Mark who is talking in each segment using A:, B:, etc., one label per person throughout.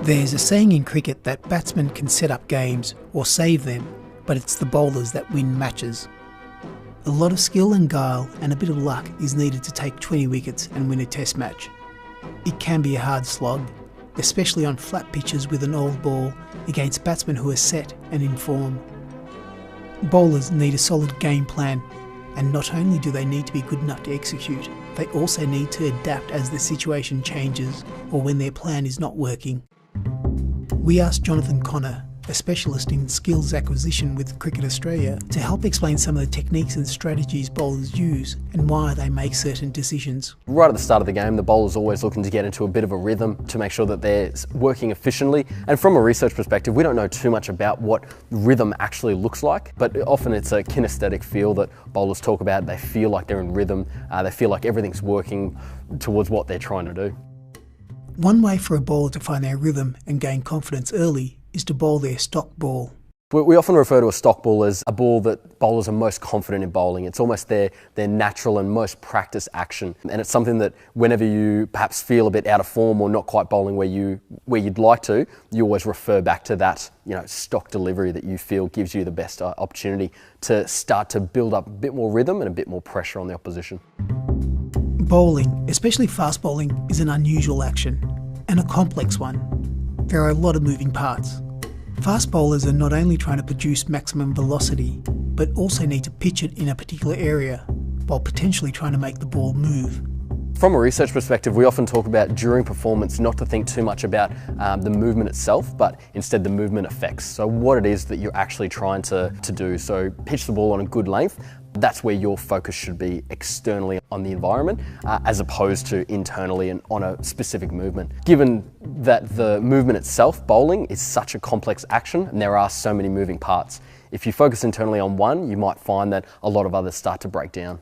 A: There's a saying in cricket that batsmen can set up games or save them, but it's the bowlers that win matches. A lot of skill and guile and a bit of luck is needed to take 20 wickets and win a test match. It can be a hard slog, especially on flat pitches with an old ball against batsmen who are set and in form. Bowlers need a solid game plan, and not only do they need to be good enough to execute, they also need to adapt as the situation changes or when their plan is not working. We asked Jonathan Connor, a specialist in skills acquisition with Cricket Australia, to help explain some of the techniques and strategies bowlers use and why they make certain decisions.
B: Right at the start of the game, the bowler's always looking to get into a bit of a rhythm to make sure that they're working efficiently. And from a research perspective, we don't know too much about what rhythm actually looks like, but often it's a kinesthetic feel that bowlers talk about. They feel like they're in rhythm, they feel like everything's working towards what they're trying to do.
A: One way for a bowler to find their rhythm and gain confidence early is to bowl their stock ball.
B: We often refer to a stock ball as a ball that bowlers are most confident in bowling. It's almost their natural and most practiced action. And it's something that whenever you perhaps feel a bit out of form or not quite bowling where you'd like to, you always refer back to that stock delivery that you feel gives you the best opportunity to start to build up a bit more rhythm and a bit more pressure on the opposition.
A: Bowling, especially fast bowling, is an unusual action and a complex one. There are a lot of moving parts. Fast bowlers are not only trying to produce maximum velocity, but also need to pitch it in a particular area, while potentially trying to make the ball move.
B: From a research perspective, we often talk about during performance not to think too much about the movement itself, but instead the movement effects. So what it is that you're actually trying to do. So pitch the ball on a good length. That's where your focus should be externally on the environment as opposed to internally and on a specific movement. Given that the movement itself, bowling, is such a complex action and there are so many moving parts, if you focus internally on one, you might find that a lot of others start to break down.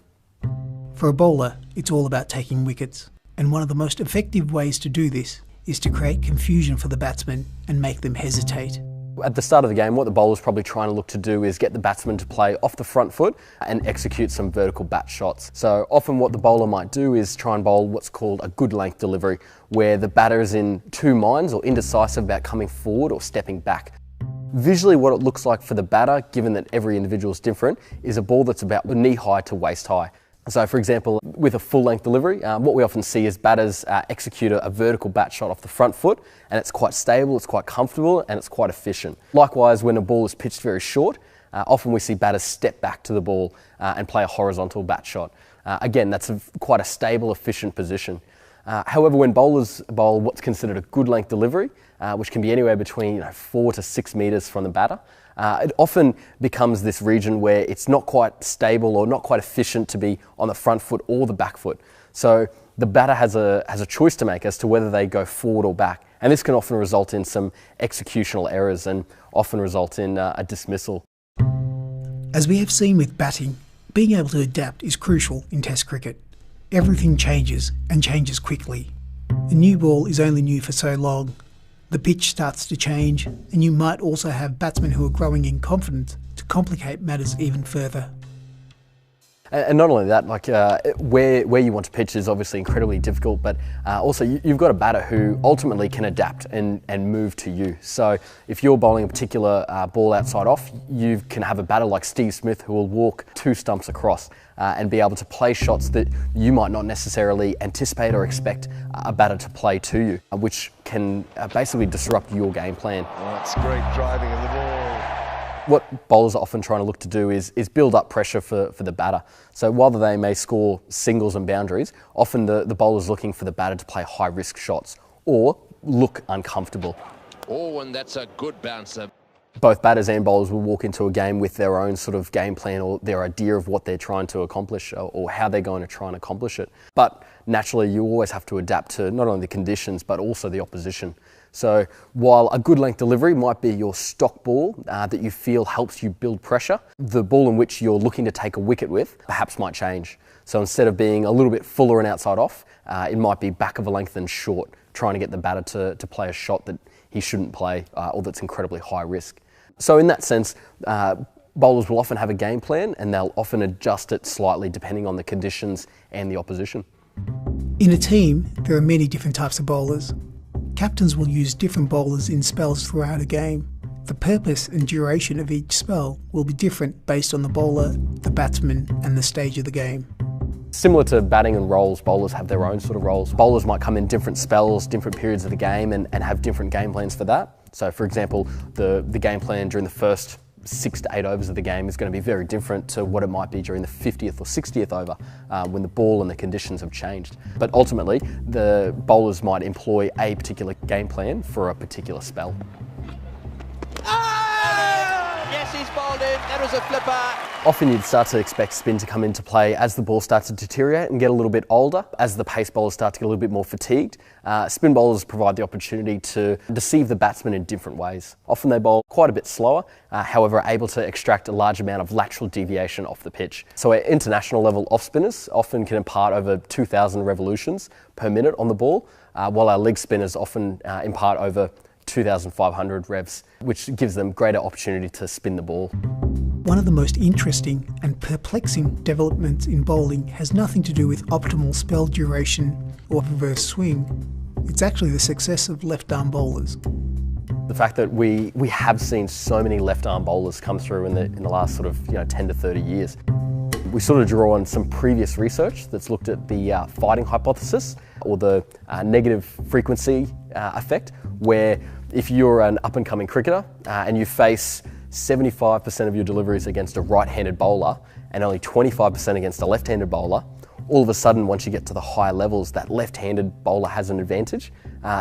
A: For a bowler, it's all about taking wickets, and one of the most effective ways to do this is to create confusion for the batsmen and make them hesitate.
B: At the start of the game, what the bowler's probably trying to look to do is get the batsman to play off the front foot and execute some vertical bat shots. So often what the bowler might do is try and bowl what's called a good length delivery, where the batter is in two minds or indecisive about coming forward or stepping back. Visually what it looks like for the batter, given that every individual is different, is a ball that's about knee high to waist high. So for example, with a full length delivery, what we often see is batters execute a vertical bat shot off the front foot, and it's quite stable, it's quite comfortable, and it's quite efficient. Likewise, when a ball is pitched very short, often we see batters step back to the ball and play a horizontal bat shot. Again, that's quite a stable, efficient position. However, when bowlers bowl what's considered a good length delivery, which can be anywhere between 4 to 6 metres from the batter, it often becomes this region where it's not quite stable or not quite efficient to be on the front foot or the back foot. So the batter has a choice to make as to whether they go forward or back. And this can often result in some executional errors and often result in a dismissal.
A: As we have seen with batting, being able to adapt is crucial in Test cricket. Everything changes and changes quickly. A new ball is only new for so long. The pitch starts to change, and you might also have batsmen who are growing in confidence to complicate matters even further.
B: And not only that, where you want to pitch is obviously incredibly difficult, but also you've got a batter who ultimately can adapt and move to you. So if you're bowling a particular ball outside off, you can have a batter like Steve Smith who will walk 2 stumps across and be able to play shots that you might not necessarily anticipate or expect a batter to play to you, which can basically disrupt your game plan.
C: Oh, that's great driving in the ball.
B: What bowlers are often trying to look to do is build up pressure for the batter. So while they may score singles and boundaries, often the bowler's looking for the batter to play high risk shots or look uncomfortable.
D: Oh, and that's a good bouncer.
B: Both batters and bowlers will walk into a game with their own sort of game plan or their idea of what they're trying to accomplish or how they're going to try and accomplish it. But naturally, you always have to adapt to not only the conditions, but also the opposition. So while a good length delivery might be your stock ball that you feel helps you build pressure, the ball in which you're looking to take a wicket with perhaps might change. So instead of being a little bit fuller and outside off, it might be back of a length and short, trying to get the batter to play a shot that he shouldn't play or that's incredibly high risk. So in that sense, bowlers will often have a game plan and they'll often adjust it slightly depending on the conditions and the opposition.
A: In a team, there are many different types of bowlers. Captains will use different bowlers in spells throughout a game. The purpose and duration of each spell will be different based on the bowler, the batsman, and the stage of the game.
B: Similar to batting and roles, bowlers have their own sort of roles. Bowlers might come in different spells, different periods of the game, and have different game plans for that. So for example, the game plan during the first 6 to 8 overs of the game is going to be very different to what it might be during the 50th or 60th over when the ball and the conditions have changed. But ultimately, the bowlers might employ a particular game plan for a particular spell.
D: Yes, he's bowled in. That was a flipper.
B: Often you'd start to expect spin to come into play as the ball starts to deteriorate and get a little bit older, as the pace bowlers start to get a little bit more fatigued. Spin bowlers provide the opportunity to deceive the batsman in different ways. Often they bowl quite a bit slower, however are able to extract a large amount of lateral deviation off the pitch. So at international level off spinners often can impart over 2,000 revolutions per minute on the ball, while our leg spinners often impart over 2,500 revs, which gives them greater opportunity to spin the ball.
A: One of the most interesting and perplexing developments in bowling has nothing to do with optimal spell duration or reverse swing. It's actually the success of left-arm bowlers.
B: The fact that we have seen so many left-arm bowlers come through in the last sort of 10 to 30 years. We sort of draw on some previous research that's looked at the fighting hypothesis, or the negative frequency effect, where if you're an up-and-coming cricketer and you face 75% of your deliveries against a right-handed bowler and only 25% against a left-handed bowler, all of a sudden, once you get to the higher levels, that left-handed bowler has an advantage,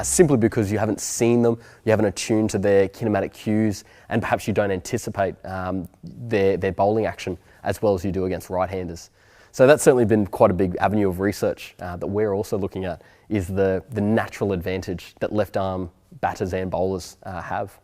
B: simply because you haven't seen them, you haven't attuned to their kinematic cues, and perhaps you don't anticipate their bowling action as well as you do against right-handers. So that's certainly been quite a big avenue of research that we're also looking at, is the natural advantage that left-arm batters and bowlers have.